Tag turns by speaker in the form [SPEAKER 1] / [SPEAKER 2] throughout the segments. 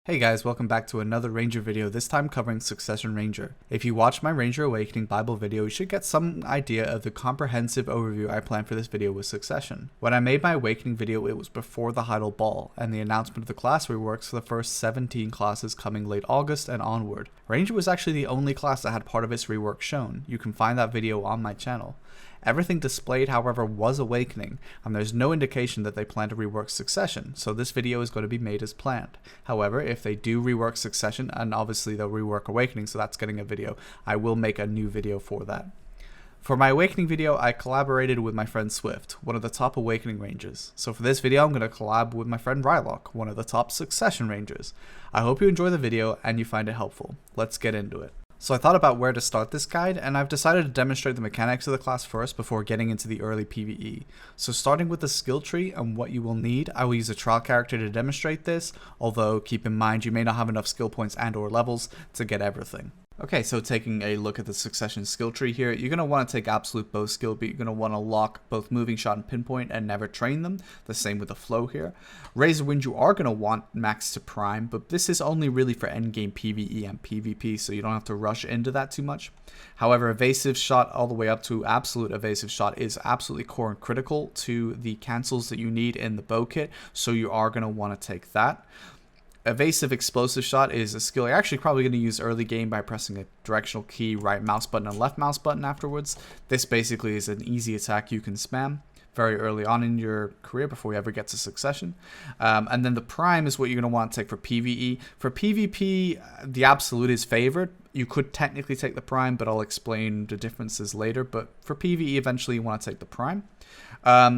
[SPEAKER 1] Hey guys, welcome back to another Ranger video, this time covering Succession Ranger. If you watched my Ranger Awakening Bible video, you should get some idea of the comprehensive overview I planned for this video with Succession. When I made my Awakening video, it was before the Heidel Ball, and the announcement of the class reworks for the first 17 classes coming late August and onward. Ranger was actually the only class that had part of its rework shown. You can find that video on my channel. Everything displayed, however, was Awakening, and there's no indication that they plan to rework Succession, so this video is going to be made as planned. However, if they do rework Succession, and obviously they'll rework Awakening, so that's getting a video, I will make a new video for that. For my Awakening video, I collaborated with my friend Swift, one of the top Awakening Rangers. So for this video, I'm going to collab with my friend Rilok, one of the top Succession Rangers. I hope you enjoy the video and you find it helpful. Let's get into it. So I thought about where to start this guide, and I've decided to demonstrate the mechanics of the class first before getting into the early PvE. So starting with the skill tree and what you will need, I will use a trial character to demonstrate this, although keep in mind you may not have enough skill points and or levels to get everything. Okay, so taking a look at the Succession skill tree here, you're going to want to take Absolute Bow skill, but you're going to want to lock both Moving Shot and Pinpoint and never train them. The same with the Flow here. Razor Wind you are going to want max to Prime, but this is only really for endgame PvE and PvP, so you don't have to rush into that too much. However, Evasive Shot all the way up to Absolute Evasive Shot is absolutely core and critical to the cancels that you need in the bow kit, so you are going to want to take that. Evasive Explosive Shot is a skill you're actually probably going to use early game by pressing a directional key, right mouse button, and left mouse button afterwards. This basically is an easy attack you can spam very early on in your career before you ever get to Succession. And then the Prime is what you're going to want to take for PvE. For PvP, the Absolute is favored. You could technically take the Prime, but I'll explain the differences later. But for PvE, eventually you want to take the Prime.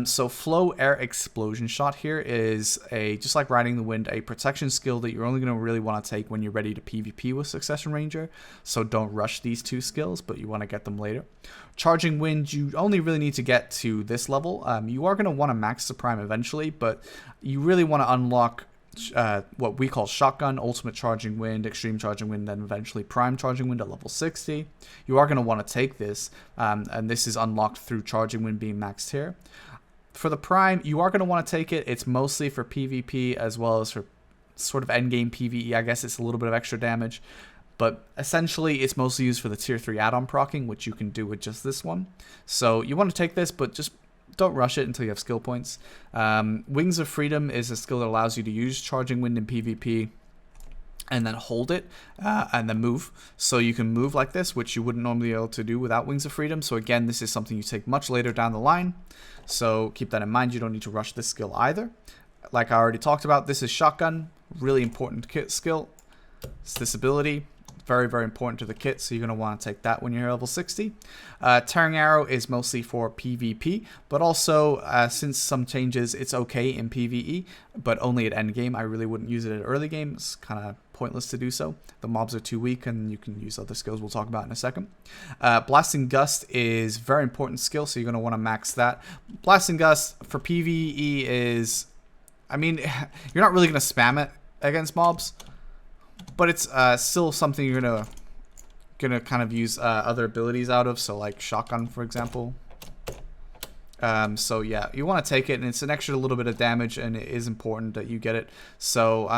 [SPEAKER 1] So Flow Air Explosion Shot here is just like Riding the Wind, a protection skill that you're only going to really want to take when you're ready to PvP with Succession Ranger. So don't rush these two skills, but you want to get them later. Charging Wind, you only really need to get to this level. You are going to want to max the Prime eventually, but you really want to unlock what we call Shotgun, Ultimate Charging Wind, Extreme Charging Wind, then eventually Prime Charging Wind at level 60. You are going to want to take this, and this is unlocked through Charging Wind being maxed here. For the Prime, you are going to want to take it. It's mostly for PvP as well as for sort of endgame PvE. I guess it's a little bit of extra damage, but essentially it's mostly used for the tier 3 add-on proccing, which you can do with just this one. So you want to take this, but just don't rush it until you have skill points. Wings of Freedom is a skill that allows you to use Charging Wind in PvP and then hold it and then move. So you can move like this, which you wouldn't normally be able to do without Wings of Freedom. So again, this is something you take much later down the line. So keep that in mind. You don't need to rush this skill either. Like I already talked about, this is Shotgun. Really important kit skill. It's this ability. Very, very important to the kit, so you're going to want to take that when you're level 60. Tearing Arrow is mostly for PvP, but also, since some changes, it's okay in PvE, but only at endgame. I really wouldn't use it at early game. It's kind of pointless to do so. The mobs are too weak, and you can use other skills we'll talk about in a second. Blasting Gust is a very important skill, so you're going to want to max that. Blasting Gust for PvE is, I mean, you're not really going to spam it against mobs, but it's still something you're gonna kind of use other abilities out of, so like Shotgun, for example. So yeah, you want to take it, and it's an extra little bit of damage, and it is important that you get it. So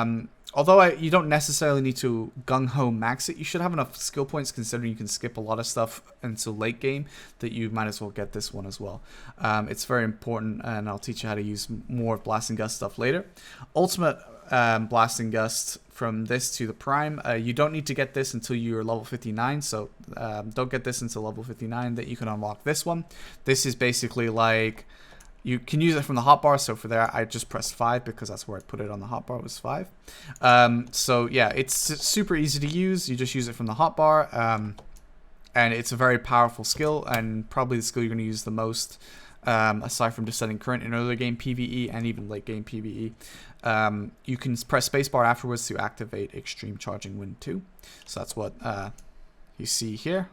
[SPEAKER 1] although you don't necessarily need to gung-ho max it, you should have enough skill points, considering you can skip a lot of stuff until late game, that you might as well get this one as well. It's very important, and I'll teach you how to use more Blasting Gust stuff later. Ultimate Blasting Gust from this to the Prime. You don't need to get this until you're level 59, so don't get this until level 59 that you can unlock this one. This is basically like, you can use it from the hotbar, so for there I just pressed 5 because that's where I put it on the hotbar, was 5. So yeah, it's super easy to use. You just use it from the hotbar, and it's a very powerful skill, and probably the skill you're going to use the most, aside from Descending Current in early game PvE and even late game PvE. You can press spacebar afterwards to activate Extreme Charging Wind 2. So that's what you see here.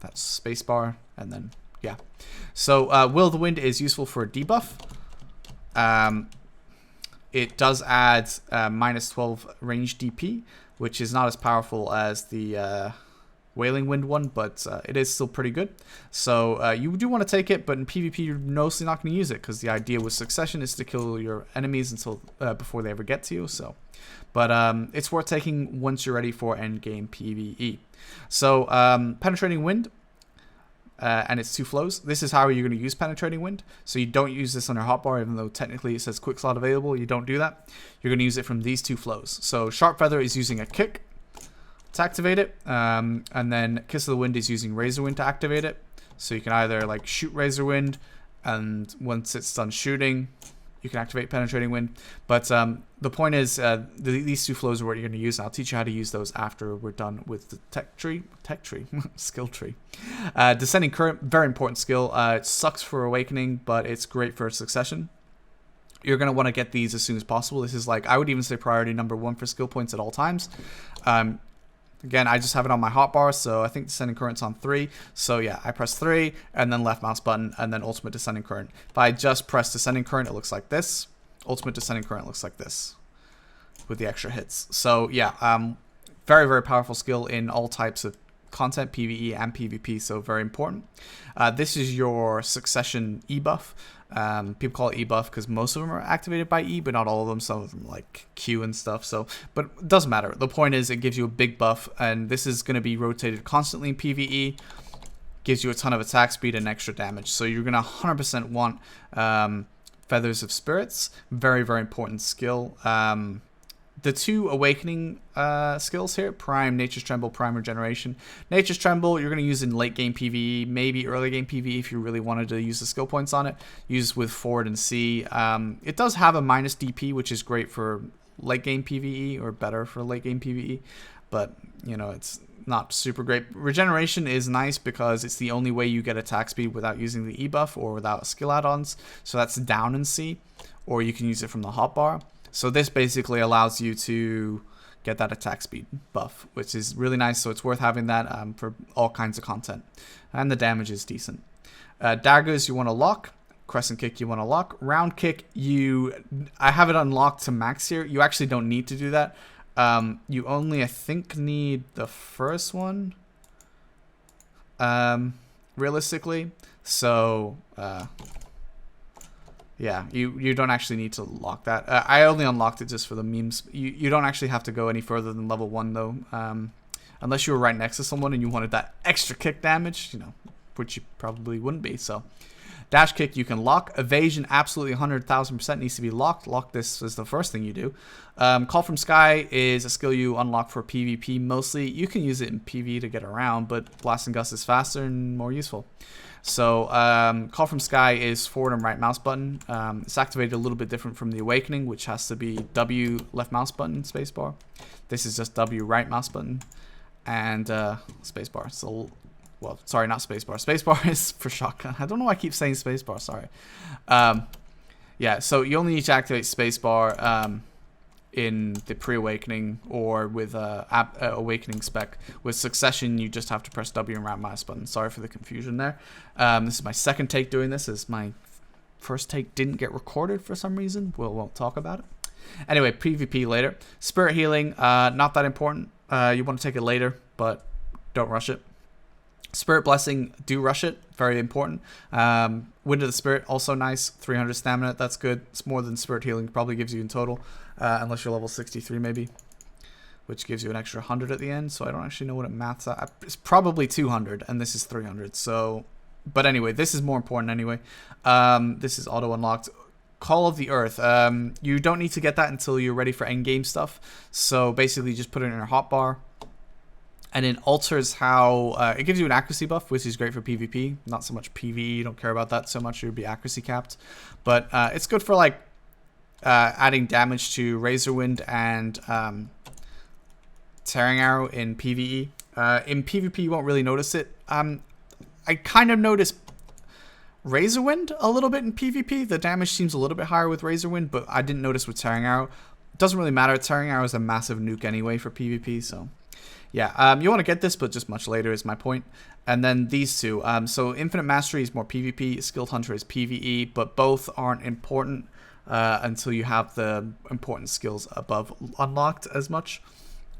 [SPEAKER 1] That's spacebar, and then yeah. So Will of the Wind is useful for a debuff. It does add minus 12 range DP, which is not as powerful as the Wailing Wind one, but it is still pretty good. So you do want to take it, but in PvP you're mostly not going to use it because the idea with Succession is to kill your enemies until before they ever get to you. So, but it's worth taking once you're ready for endgame PvE. So Penetrating Wind. And it's 2 flows. This is how you're going to use Penetrating Wind. So you don't use this on your hotbar, even though technically it says quick slot available. You don't do that. You're going to use it from these 2 flows. So Sharp Feather is using a kick to activate it, and then Kiss of the Wind is using Razor Wind to activate it. So you can either like shoot Razor Wind, and once it's done shooting, you can activate Penetrating Wind. But the point is, these 2 flows are what you're going to use. And I'll teach you how to use those after we're done with the skill tree. Descending Current, very important skill. It sucks for Awakening, but it's great for Succession. You're going to want to get these as soon as possible. This is like, I would even say priority number 1 for skill points at all times. Again, I just have it on my hotbar, so I think Descending Current's on 3. So yeah, I press 3, and then left mouse button, and then Ultimate Descending Current. If I just press Descending Current, it looks like this. Ultimate Descending Current looks like this, with the extra hits. So yeah, very, very powerful skill in all types of content, PvE and PvP, so very important. This is your Succession E buff. People call it E buff because most of them are activated by E, but not all of them. Some of them like Q and stuff. So, but it doesn't matter. The point is, it gives you a big buff, and this is going to be rotated constantly in PvE. Gives you a ton of attack speed and extra damage. So you're going to 100% want Feathers of Spirits. Very, very important skill. The 2 awakening skills here, Prime, Nature's Tremble, Prime Regeneration. Nature's Tremble, you're going to use in late game PvE, maybe early game PvE if you really wanted to use the skill points on it. Use with Forward and C. It does have a minus DP, which is great for late game PvE, or better for late game PvE, but you know, it's not super great. Regeneration is nice because it's the only way you get attack speed without using the E buff or without skill add-ons. So that's down in C, or you can use it from the hotbar. So this basically allows you to get that attack speed buff, which is really nice. So it's worth having that for all kinds of content. And the damage is decent. Daggers you want to lock. Crescent Kick you want to lock. Round Kick, I have it unlocked to max here. You actually don't need to do that. You only, I think, need the first one. Realistically. So... yeah, you don't actually need to lock that. I only unlocked it just for the memes. You don't actually have to go any further than level 1 though, unless you were right next to someone and you wanted that extra kick damage, you know, which you probably wouldn't be. So, Dash Kick you can lock. Evasion absolutely 100,000% needs to be locked. Lock this is the first thing you do. Call from Sky is a skill you unlock for PvP mostly. You can use it in PvE to get around, but Blast and Gust is faster and more useful. So Call from Sky is forward and right mouse button. It's activated a little bit different from the Awakening, which has to be W left mouse button, spacebar. This is just W right mouse button and spacebar. So, well, sorry, not spacebar. Spacebar is for shotgun. I don't know why I keep saying spacebar. Sorry. Yeah, so you only need to activate spacebar in the pre-awakening or with awakening spec. With Succession, you just have to press W and right mouse button. Sorry for the confusion there. This is my second take doing this, as my first take didn't get recorded for some reason. We won't talk about it. Anyway, PvP later. Spirit Healing, not that important. You want to take it later, but don't rush it. Spirit Blessing, do rush it. Very important. Wind of the Spirit, also nice. 300 stamina, that's good. It's more than Spirit Healing probably gives you in total. Unless you're level 63 maybe. Which gives you an extra 100 at the end. So I don't actually know what it maths out. It's probably 200 and this is 300. So, but anyway, this is more important anyway. This is auto unlocked. Call of the Earth. You don't need to get that until you're ready for endgame stuff. So basically just put it in your hotbar. And it alters how, it gives you an accuracy buff, which is great for PvP. Not so much PvE, you don't care about that so much, you'll be accuracy capped. But it's good for like adding damage to Razor Wind and Tearing Arrow in PvE. In PvP, you won't really notice it. I kind of noticed Razor Wind a little bit in PvP. The damage seems a little bit higher with Razor Wind, but I didn't notice with Tearing Arrow. It doesn't really matter. Tearing Arrow is a massive nuke anyway for PvP, so... yeah, you want to get this, but just much later is my point. And then these two. So Infinite Mastery is more PvP, Skilled Hunter is PvE, but both aren't important until you have the important skills above unlocked as much.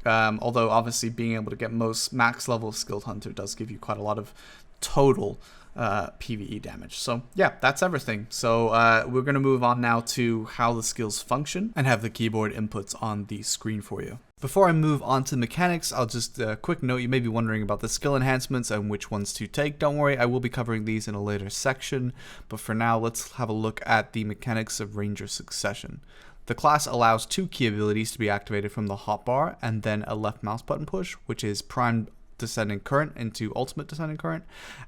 [SPEAKER 1] Although obviously being able to get most max level skilled hunter does give you quite a lot of total PvE damage. So yeah, that's everything. So we're going to move on now to how the skills function and have the keyboard inputs on the screen for you. Before I move on to the mechanics, I'll just quick note, you may be wondering about the skill enhancements and which ones to take. Don't worry, I will be covering these in a later section, but for now let's have a look at the mechanics of Ranger Succession. The class allows 2 key abilities to be activated from the hotbar and then a left mouse button push, which is Prime Descending Current into Ultimate Descending Current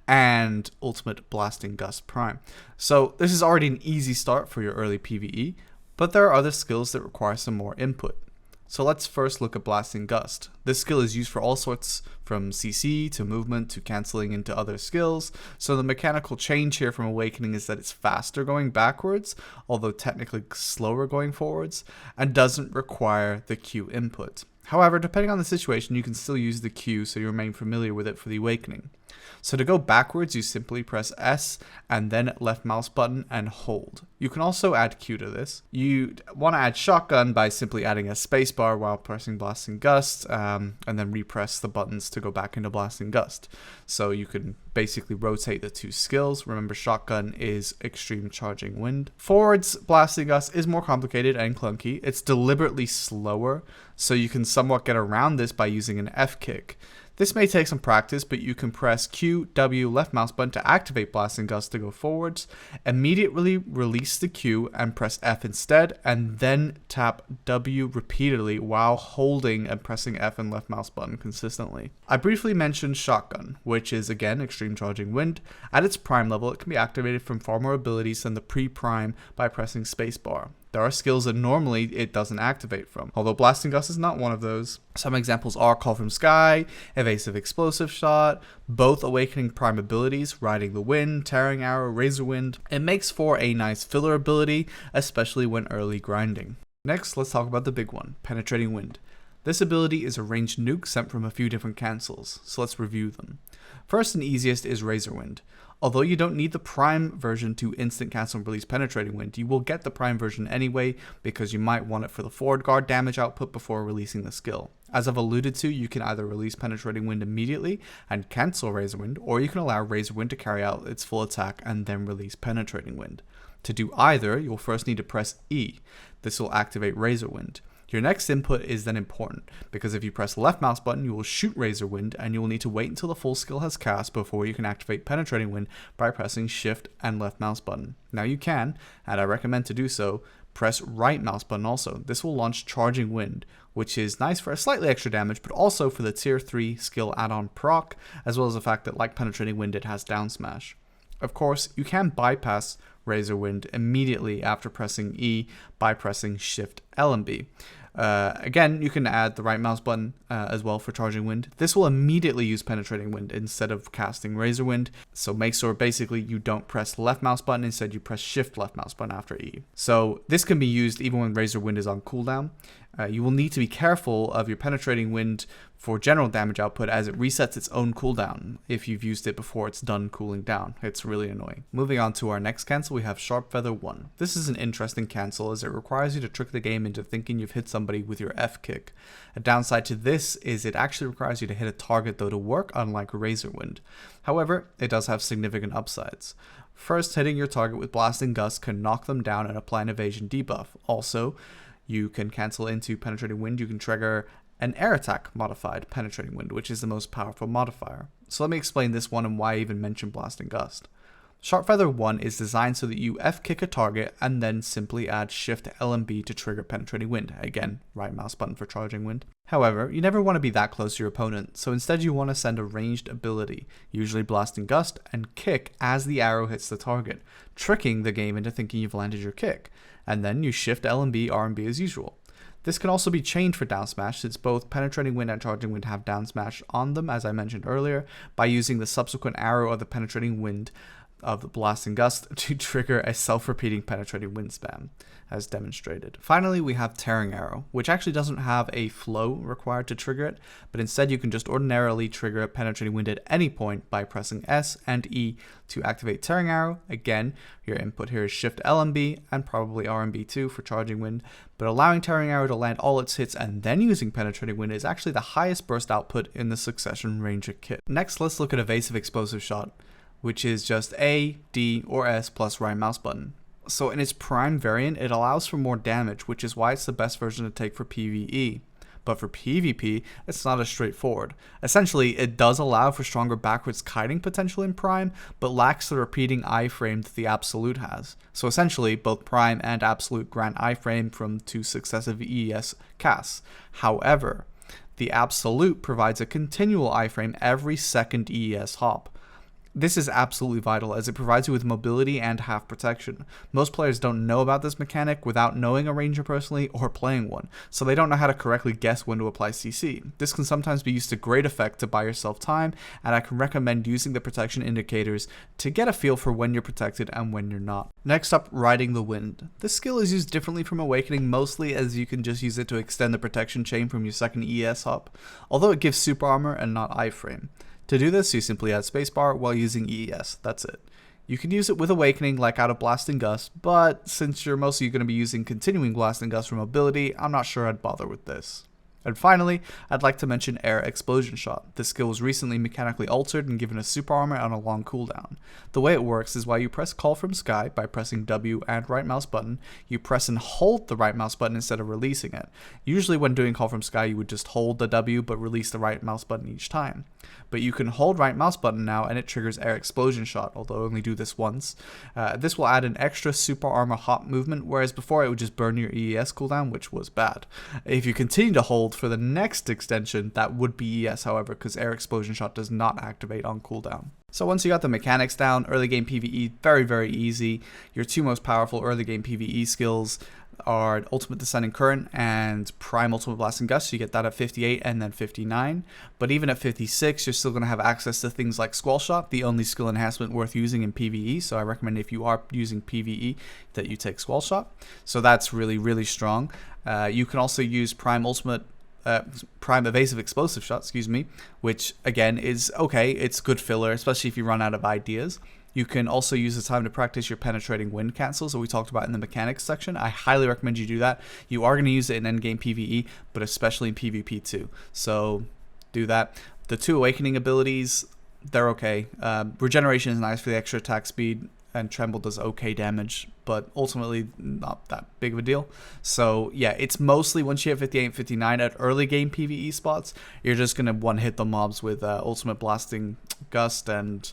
[SPEAKER 1] and Ultimate Blasting Gust Prime. So this is already an easy start for your early PvE, but there are other skills that require some more input. So let's first look at Blasting Gust. This skill is used for all sorts, from CC to movement to cancelling into other skills. So the mechanical change here from Awakening is that it's faster going backwards, although technically slower going forwards, and doesn't require the Q input. However, depending on the situation, you can still use the Q so you remain familiar with it for the Awakening. So to go backwards, you simply press S and then left mouse button and hold. You can also add Q to this. You want to add shotgun by simply adding a spacebar while pressing Blasting Gust, and then repress the buttons to go back into Blasting Gust. So you can basically rotate the 2 skills. Remember, shotgun is Extreme Charging Wind. Forwards Blasting Gust is more complicated and clunky. It's deliberately slower, so you can somewhat get around this by using an F kick. This may take some practice, but you can press Q, W, left mouse button to activate Blasting Gust to go forwards, immediately release the Q and press F instead, and then tap W repeatedly while holding and pressing F and left mouse button consistently. I briefly mentioned Shotgun, which is again Extreme Charging Wind. At its prime level, it can be activated from far more abilities than the pre-prime by pressing spacebar. There are skills that normally it doesn't activate from, although Blasting Gust is not one of those. Some examples are Call from Sky, Evasive Explosive Shot, both Awakening prime abilities, Riding the Wind, Tearing Arrow, Razor Wind. It makes for a nice filler ability, especially when early grinding. Next, let's talk about the big one, Penetrating Wind. This ability is a ranged nuke sent from a few different cancels, so let's review them. First and easiest is Razor Wind. Although you don't need the Prime version to instant cancel and release Penetrating Wind, you will get the Prime version anyway because you might want it for the forward guard damage output before releasing the skill. As I've alluded to, you can either release Penetrating Wind immediately and cancel Razor Wind, or you can allow Razor Wind to carry out its full attack and then release Penetrating Wind. To do either, you'll first need to press E. This will activate Razor Wind. Your next input is then important, because if you press the left mouse button, you will shoot Razor Wind, and you will need to wait until the full skill has cast before you can activate Penetrating Wind by pressing Shift and left mouse button. Now you can, and I recommend to do so, press right mouse button also. This will launch Charging Wind, which is nice for a slightly extra damage, but also for the tier 3 skill add-on proc, as well as the fact that like Penetrating Wind, it has down smash. Of course, you can bypass Razor Wind immediately after pressing E by pressing Shift L and B. Again, you can add the right mouse button as well for Charging Wind. This will immediately use Penetrating Wind instead of casting Razor Wind, so make sure basically you don't press the left mouse button, instead you press Shift left mouse button after E. So this can be used even when Razor Wind is on cooldown. You will need to be careful of your Penetrating Wind for general damage output as it resets its own cooldown if you've used it before it's done cooling down. It's really annoying. Moving on to our next cancel, we have Sharp Feather 1. This is an interesting cancel as it requires you to trick the game into thinking you've hit somebody with your F kick. A downside to this is it actually requires you to hit a target though to work, unlike Razor Wind. However, it does have significant upsides. First, hitting your target with Blasting Gust can knock them down and apply an evasion debuff. Also, you can cancel into Penetrating Wind. You can trigger an air attack modified Penetrating Wind, which is the most powerful modifier. So let me explain this one and why I even mentioned Blasting Gust. Sharp Feather 1 is designed so that you F-kick a target and then simply add Shift L and B to trigger Penetrating Wind. Again, right mouse button for Charging Wind. However, you never want to be that close to your opponent, so instead you want to send a ranged ability, usually Blasting Gust, and kick as the arrow hits the target, tricking the game into thinking you've landed your kick, and then you Shift L and B, R and B as usual. This can also be chained for down smash, since both Penetrating Wind and Charging Wind have down smash on them, as I mentioned earlier, by using the subsequent arrow of the Penetrating Wind of the Blasting Gust to trigger a self-repeating penetrating wind spam, as demonstrated. Finally, we have Tearing Arrow, which actually doesn't have a flow required to trigger it, but instead you can just ordinarily trigger a penetrating wind at any point by pressing S and E to activate Tearing Arrow. Again, your input here is Shift LMB and probably RMB too for charging wind, but allowing Tearing Arrow to land all its hits and then using penetrating wind is actually the highest burst output in the Succession Ranger kit. Next, let's look at Evasive Explosive Shot, which is just A, D, or S plus right mouse button. So in its prime variant, it allows for more damage, which is why it's the best version to take for PvE. But for PvP, it's not as straightforward. Essentially, it does allow for stronger backwards kiting potential in Prime, but lacks the repeating iframe that the Absolute has. So essentially, both Prime and Absolute grant iframe from 2 successive EES casts. However, the Absolute provides a continual iframe every second EES hop. This is absolutely vital as it provides you with mobility and half protection. Most players don't know about this mechanic without knowing a ranger personally or playing one, so they don't know how to correctly guess when to apply CC. This can sometimes be used to great effect to buy yourself time, and I can recommend using the protection indicators to get a feel for when you're protected and when you're not. Next up, Riding the Wind. This skill is used differently from Awakening, mostly as you can just use it to extend the protection chain from your second ES hop, although it gives super armor and not iframe. To do this, you simply add spacebar while using EES, that's it. You can use it with Awakening like out of Blasting Gust, but since you're mostly going to be using continuing Blasting Gust for mobility, I'm not sure I'd bother with this. And finally, I'd like to mention Air Explosion Shot. This skill was recently mechanically altered and given a super armor on a long cooldown. The way it works is while you press Call from Sky by pressing W and right mouse button, you press and hold the right mouse button instead of releasing it. Usually when doing Call from Sky you would just hold the W but release the right mouse button each time. But you can hold right mouse button now and it triggers Air Explosion Shot, although only do this once. This will add an extra super armor hop movement, whereas before it would just burn your EES cooldown, which was bad. If you continue to hold for the next extension, that would be ES, however, because Air Explosion Shot does not activate on cooldown. So once you got the mechanics down, early game PvE, very easy. Your 2 most powerful early game PvE skills are Ultimate Descending Current and Prime Ultimate Blasting Gust. You get that at 58 and then 59. But even at 56, you're still going to have access to things like Squall Shot, the only skill enhancement worth using in PvE. So I recommend if you are using PvE that you take Squall Shot. So that's really strong. You can also use Prime Evasive Explosive Shot, which again is okay. It's good filler, especially if you run out of ideas. You can also use the time to practice your penetrating wind cancels that we talked about in the mechanics section. I highly recommend you do that. You are going to use it in endgame PvE, but especially in PvP too. So do that. The 2 awakening abilities, they're okay. Regeneration is nice for the extra attack speed, and Tremble does okay damage, but ultimately not that big of a deal. So yeah, it's mostly once you hit 58 and 59 at early game PvE spots, you're just going to one-hit the mobs with Ultimate Blasting Gust and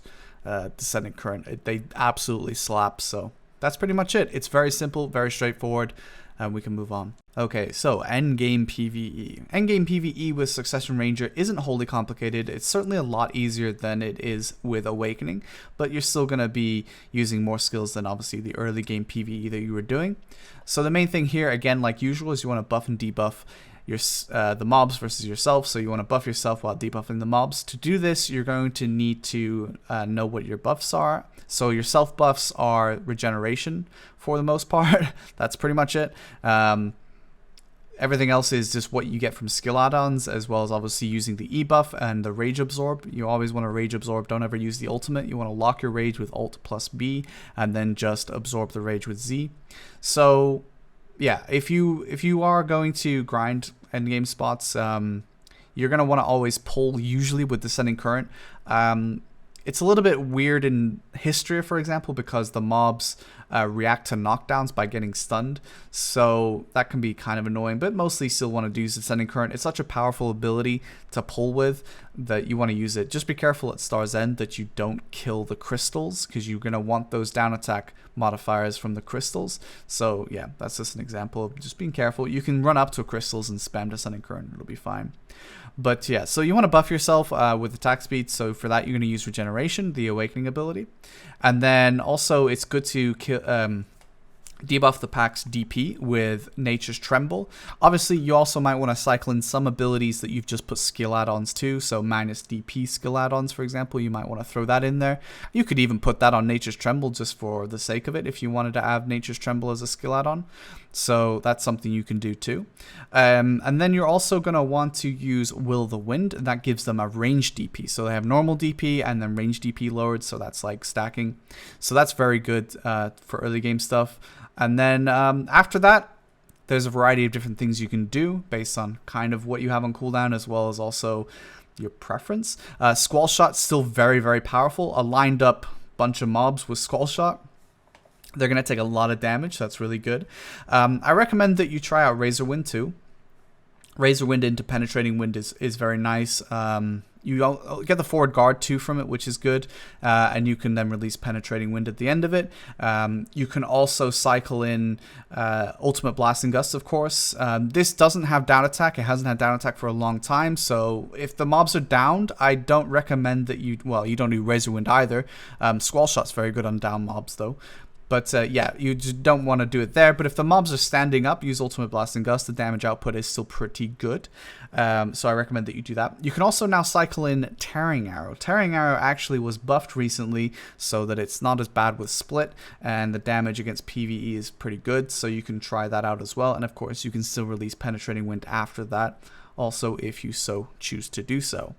[SPEAKER 1] Descending Current. They absolutely slap, so that's pretty much it. It's very simple, very straightforward, and we can move on. Okay, so endgame PvE. Endgame PvE with Succession Ranger isn't wholly complicated. It's certainly a lot easier than it is with Awakening, but you're still going to be using more skills than obviously the early game PvE that you were doing. So the main thing here, again, like usual, is you want to buff and debuff the mobs versus yourself. So you want to buff yourself while debuffing the mobs. To do this, you're going to need to know what your buffs are. So your self buffs are regeneration for the most part. That's pretty much it. Everything else is just what you get from skill add-ons, as well as obviously using the E buff and the Rage Absorb. You always want to Rage Absorb. Don't ever use the ultimate. You want to lock your Rage with Alt plus B and then just absorb the Rage with Z. So yeah, if you are going to grind endgame spots, you're going to want to always pull usually with Descending Current. It's a little bit weird in Hysteria, for example, because the mobs react to knockdowns by getting stunned, so that can be kind of annoying, but mostly still want to use Descending Current. It's such a powerful ability to pull with that you want to use it. Just be careful at Star's End that you don't kill the crystals, because you're going to want those down attack modifiers from the crystals. So yeah, that's just an example of just being careful. You can run up to crystals and spam Descending Current, it'll be fine. But yeah, so you want to buff yourself with attack speed. So for that, you're going to use Regeneration, the Awakening ability. And then also it's good to Debuff the pack's DP with Nature's Tremble. Obviously, you also might want to cycle in some abilities that you've just put skill add-ons to, so minus DP skill add-ons, for example, you might want to throw that in there. You could even put that on Nature's Tremble just for the sake of it if you wanted to have Nature's Tremble as a skill add-on. So that's something you can do too. And then you're also going to want to use Will the Wind, and that gives them a range DP. So they have normal DP and then range DP lowered, so that's like stacking. So that's very good for early game stuff. And then after that, there's a variety of different things you can do based on kind of what you have on cooldown, as well as also your preference. Squall Shot's still very, very powerful. A lined up bunch of mobs with Squall Shot, they're going to take a lot of damage. So that's really good. I recommend that you try out Razor Wind too. Razor Wind into Penetrating Wind is very nice. You get the forward guard too from it, which is good, and you can then release Penetrating Wind at the end of it. You can also cycle in Ultimate Blasting Gust, of course. This doesn't have down attack. It hasn't had down attack for a long time, so if the mobs are downed, I don't recommend that you don't do Razor Wind either. Squall Shot's very good on down mobs though. But yeah, you just don't want to do it there. But if the mobs are standing up, use Ultimate Blasting Gust. The damage output is still pretty good. So I recommend that you do that. You can also now cycle in Tearing Arrow. Tearing Arrow actually was buffed recently so that it's not as bad with Split. And the damage against PvE is pretty good. So you can try that out as well. And of course, you can still release Penetrating Wind after that. Also, if you so choose to do so.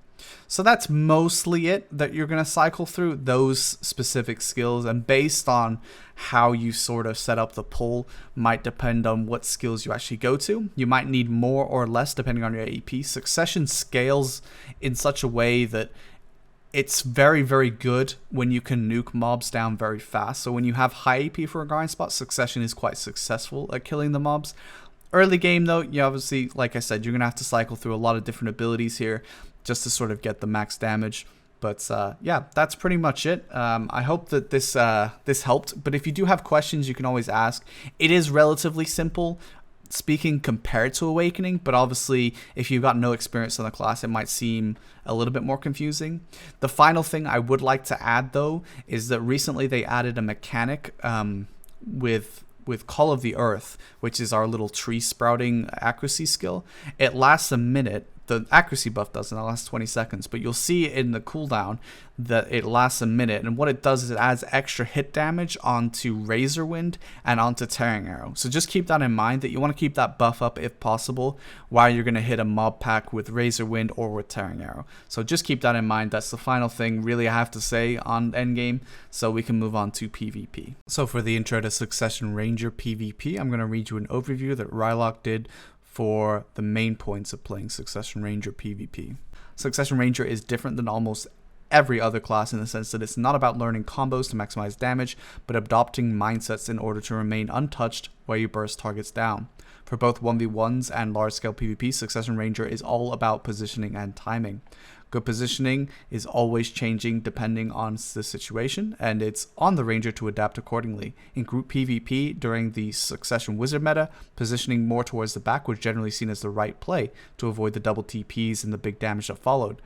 [SPEAKER 1] So that's mostly it that you're going to cycle through, those specific skills, and based on how you sort of set up the pull might depend on what skills you actually go to. You might need more or less depending on your AP. Succession scales in such a way that it's very, very good when you can nuke mobs down very fast. So when you have high AP for a grind spot, Succession is quite successful at killing the mobs. Early game though, you obviously, like I said, you're going to have to cycle through a lot of different abilities here just to sort of get the max damage. But yeah, that's pretty much it. I hope that this helped. But if you do have questions, you can always ask. It is relatively simple speaking compared to Awakening, but obviously if you've got no experience in the class, it might seem a little bit more confusing. The final thing I would like to add though is that recently they added a mechanic with Call of the Earth, which is our little tree sprouting accuracy skill. It lasts a minute. The accuracy buff doesn't, it lasts 20 seconds, but you'll see in the cooldown that it lasts a minute, and what it does is it adds extra hit damage onto Razor Wind and onto Tearing Arrow. So just keep that in mind, that you want to keep that buff up if possible while you're going to hit a mob pack with Razor Wind or with Tearing Arrow. So just keep that in mind. That's the final thing really I have to say on endgame, so we can move on to PvP. So for the intro to Succession Ranger PvP, I'm going to read you an overview that Rilok did for the main points of playing Succession Ranger PvP. Succession Ranger is different than almost every other class in the sense that it's not about learning combos to maximize damage, but adopting mindsets in order to remain untouched while you burst targets down. For both 1v1s and large-scale PvP, Succession Ranger is all about positioning and timing. Good positioning is always changing depending on the situation, and it's on the Ranger to adapt accordingly. In group PvP, during the Succession Wizard meta, positioning more towards the back was generally seen as the right play to avoid the double TPs and the big damage that followed.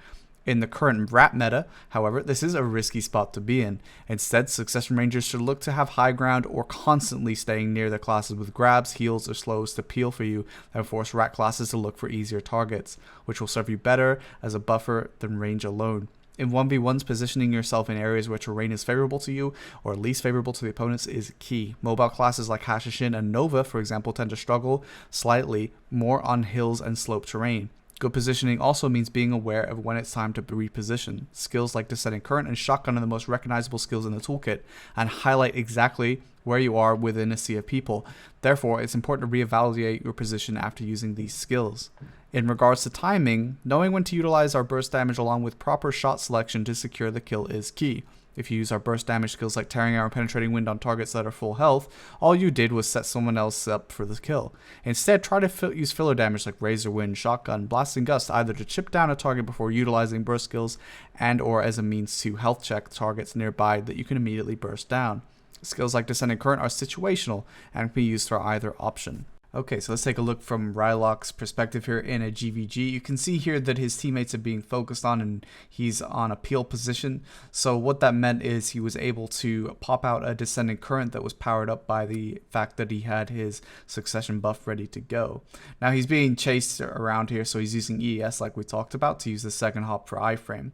[SPEAKER 1] In the current Wrap meta, however, this is a risky spot to be in. Instead, Succession Rangers should look to have high ground or constantly staying near their classes with grabs, heals, or slows to peel for you and force Rat classes to look for easier targets, which will serve you better as a buffer than range alone. In 1v1s, positioning yourself in areas where terrain is favorable to you or least favorable to the opponents is key. Mobile classes like Hashashin and Nova, for example, tend to struggle slightly more on hills and slope terrain. Good positioning also means being aware of when it's time to reposition. Skills like Descending Current and Shotgun are the most recognizable skills in the toolkit and highlight exactly where you are within a sea of people. Therefore, it's important to reevaluate your position after using these skills. In regards to timing, knowing when to utilize our burst damage along with proper shot selection to secure the kill is key. If you use our burst damage skills like Tearing Arrow and Penetrating Wind on targets that are full health, all you did was set someone else up for the kill. Instead, try to use filler damage like Razor Wind, Shotgun, Blasting Gust, either to chip down a target before utilizing burst skills and or as a means to health check targets nearby that you can immediately burst down. Skills like Descending Current are situational and can be used for either option. Okay, so let's take a look from Rilok's perspective here in a GVG. You can see here that his teammates are being focused on and he's on a peel position. So what that meant is he was able to pop out a descending current that was powered up by the fact that he had his succession buff ready to go. Now he's being chased around here, so he's using EES like we talked about to use the second hop for iframe.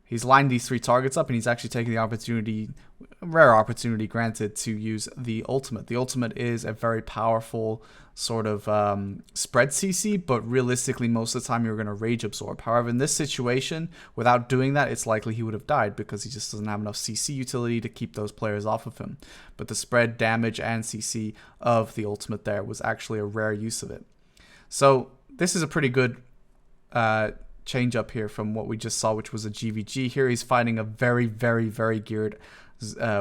[SPEAKER 1] He's lined these 3 targets up and he's actually taking the opportunity, rare opportunity granted, to use the ultimate. The ultimate is a very powerful sort of spread CC, but realistically most of the time you're going to rage absorb. However, in this situation, without doing that, it's likely he would have died because he just doesn't have enough CC utility to keep those players off of him. But the spread, damage, and CC of the ultimate there was actually a rare use of it. So this is a pretty good change up here from what we just saw, which was a GVG. Here he's fighting a very, very, very geared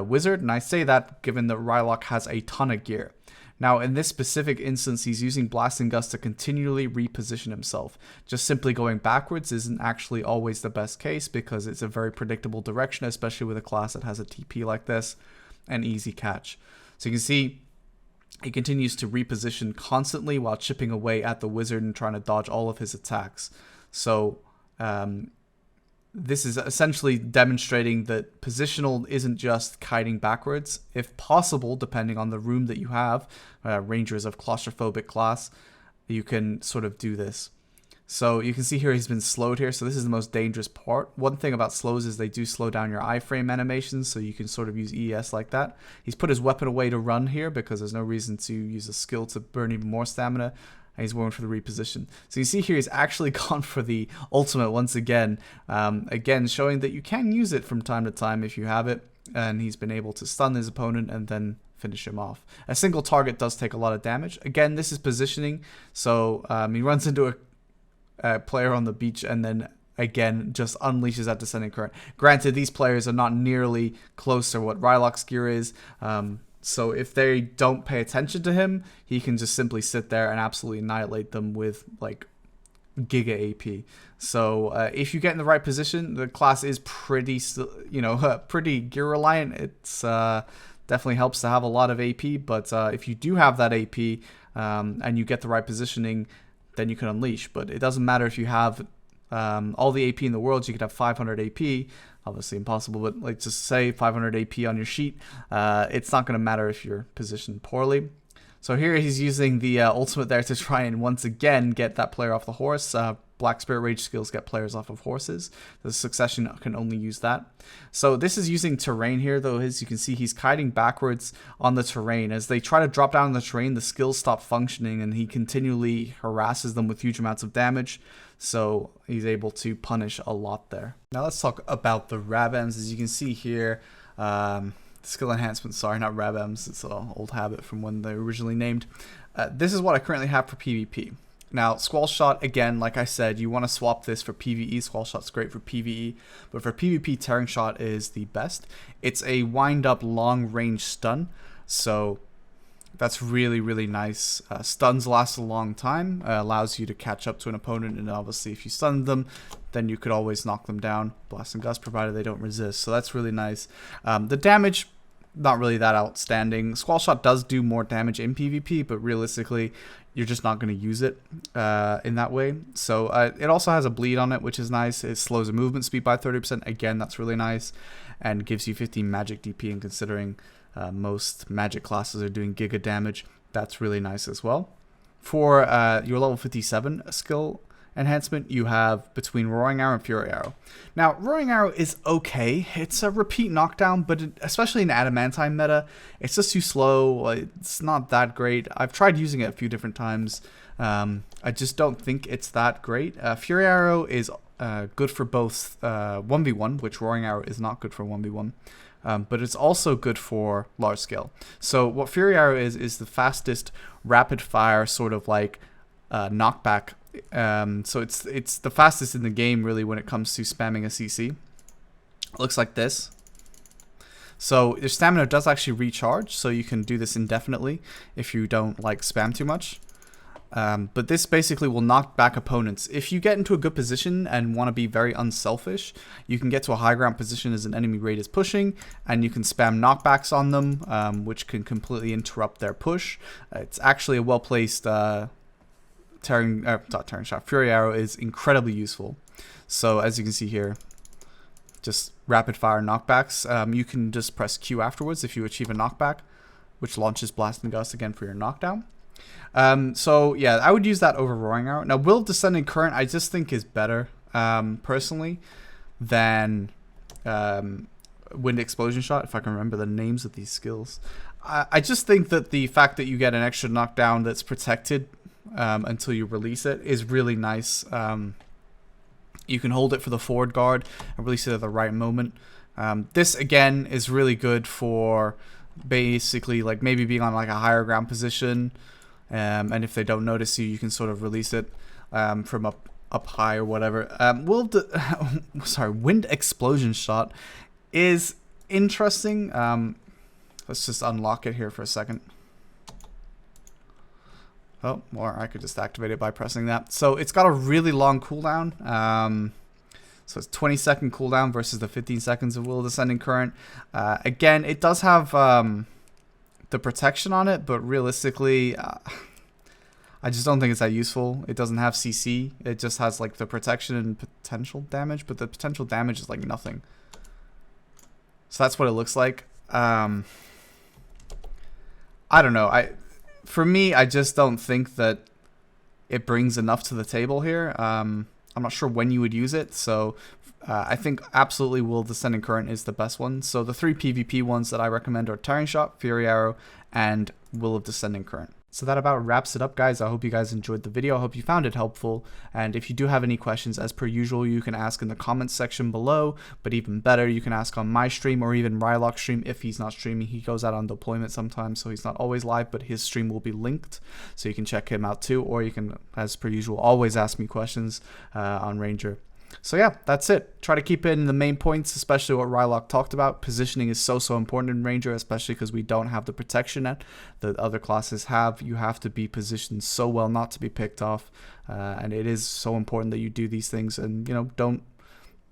[SPEAKER 1] wizard, and I say that given that Rilok has a ton of gear. Now in this specific instance, he's using Blasting Gust to continually reposition himself. Just simply going backwards isn't actually always the best case because it's a very predictable direction, especially with a class that has a TP like this, and easy catch. So you can see he continues to reposition constantly while chipping away at the wizard and trying to dodge all of his attacks. So this is essentially demonstrating that positional isn't just kiting backwards. If possible, depending on the room that you have, rangers of claustrophobic class, you can sort of do this. So you can see here he's been slowed here, so this is the most dangerous part. One thing about slows is they do slow down your iframe animations, so you can sort of use ES like that. He's put his weapon away to run here because there's no reason to use a skill to burn even more stamina. And he's going for the reposition. So you see here he's actually gone for the ultimate once again. Again, showing that you can use it from time to time if you have it. And he's been able to stun his opponent and then finish him off. A single target does take a lot of damage. Again, this is positioning. So he runs into a player on the beach and then again just unleashes that descending current. Granted, these players are not nearly close to what Rilok's gear is. So if they don't pay attention to him, he can just simply sit there and absolutely annihilate them with like giga AP. So if you get in the right position, the class is pretty, pretty gear reliant. It's definitely helps to have a lot of AP. But if you do have that AP and you get the right positioning, then you can unleash. But it doesn't matter if you have all the AP in the world. You could have 500 AP. Obviously impossible, but like just say 500 AP on your sheet. It's not going to matter if you're positioned poorly. So here he's using the ultimate there to try and once again get that player off the horse. Black Spirit Rage skills get players off of horses. The succession can only use that. So this is using terrain here, though. As you can see, he's kiting backwards on the terrain. As they try to drop down on the terrain, the skills stop functioning, and he continually harasses them with huge amounts of damage. So he's able to punish a lot there. Now let's talk about the Rabems. As you can see here, skill enhancements, sorry, not Rabems. It's an old habit from when they were originally named. This is what I currently have for PvP. Now, Squall Shot, again, like I said, you want to swap this for PvE. Squall Shot's great for PvE, but for PvP, Tearing Shot is the best. It's a wind-up long-range stun, so that's really, really nice. Stuns last a long time, allows you to catch up to an opponent, and obviously if you stun them, then you could always knock them down. Blast and Gust, provided they don't resist, so that's really nice. The damage, not really that outstanding. Squall Shot does do more damage in PvP, but realistically, you're just not going to use it in that way. So it also has a bleed on it, which is nice. It slows the movement speed by 30%. Again, that's really nice, and gives you 15 magic DP, and considering most magic classes are doing giga damage, that's really nice as well. For your level 57 skill enhancement, you have between Roaring Arrow and Fury Arrow. Now, Roaring Arrow is okay. It's a repeat knockdown, but especially in Adamantine meta, it's just too slow. It's not that great. I've tried using it a few different times. I just don't think it's that great. Fury Arrow is good for both 1v1, which Roaring Arrow is not good for 1v1. But it's also good for large scale. So what Fury Arrow is the fastest rapid fire sort of like knockback. So it's the fastest in the game really when it comes to spamming a CC. It looks like this. So your stamina does actually recharge, so you can do this indefinitely if you don't like spam too much. But this basically will knock back opponents. If you get into a good position and want to be very unselfish, you can get to a high ground position as an enemy raid is pushing, and you can spam knockbacks on them, which can completely interrupt their push. It's actually a well-placed not tearing shot. Fury Arrow is incredibly useful. So as you can see here, just rapid fire knockbacks. You can just press Q afterwards if you achieve a knockback, which launches Blasting Gust again for your knockdown. So yeah, I would use that over Roaring Arrow. Now, Will of Descending Current I just think is better, personally, than Wind Explosion Shot, if I can remember the names of these skills. I just think that the fact that you get an extra knockdown that's protected until you release it is really nice. You can hold it for the forward guard and release it at the right moment. This again is really good for basically like maybe being on like a higher ground position, and if they don't notice you, you can sort of release it from up high or whatever. Wind Explosion Shot is interesting. Let's just unlock it here for a second. Oh, or I could just activate it by pressing that. So it's got a really long cooldown. So it's 20-second cooldown versus the 15 seconds of Will of Descending Current. Again, it does have the protection on it, but realistically, I just don't think it's that useful. It doesn't have CC. It just has like the protection and potential damage, but the potential damage is like nothing. So that's what it looks like. I don't know. For me, I just don't think that it brings enough to the table here. I'm not sure when you would use it, so I think absolutely Will of Descending Current is the best one. So the 3 PvP ones that I recommend are Tearing Shot, Fury Arrow, and Will of Descending Current. So that about wraps it up, guys. I hope you guys enjoyed the video. I hope you found it helpful. And if you do have any questions, as per usual, you can ask in the comments section below. But even better, you can ask on my stream or even Rilok's stream if he's not streaming. He goes out on deployment sometimes, so he's not always live, but his stream will be linked. So you can check him out too. Or you can, as per usual, always ask me questions on Ranger. So yeah, that's it. Try to keep in the main points, especially what Rilok talked about. Positioning is so important in Ranger, especially because we don't have the protection that the other classes have. You have to be positioned so well not to be picked off, and it is so important that you do these things and, you know, don't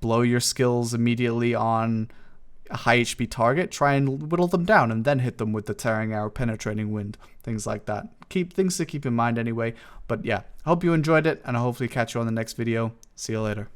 [SPEAKER 1] blow your skills immediately on a high HP target. Try and whittle them down and then hit them with the Tearing Arrow, Penetrating Wind, things like that. Things to keep in mind anyway. But yeah, I hope you enjoyed it, and I'll hopefully catch you on the next video. See you later.